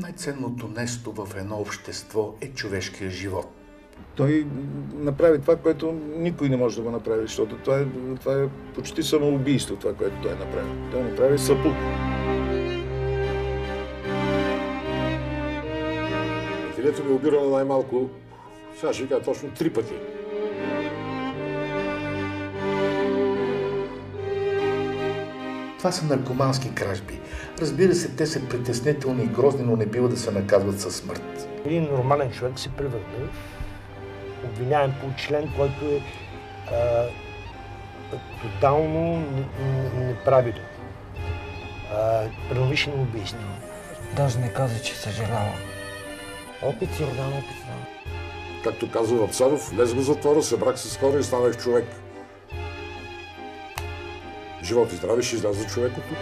Най-ценното нещо в едно общество е човешкия живот. Той направи това, което никой не може да го направи, защото това е почти самоубийство, това, което той направи. Той направи сапук. Детето ми е обирано най-малко, сега ще ви кажа точно 3 пъти. Това са наркомански кражби. Разбира се, те са притеснителни и грозни, но не бива да се наказват със смърт. Един нормален човек се превърне обвиняем по член, който е тотално неправилен. Предумишлено убийство. Даже не каза, че съжалява. Опит си, Йордан, опит си. Както казва Вапцаров, влез в затвора, събрах се с хора и станах човек. Живот и здраве ще изляза човек от тук.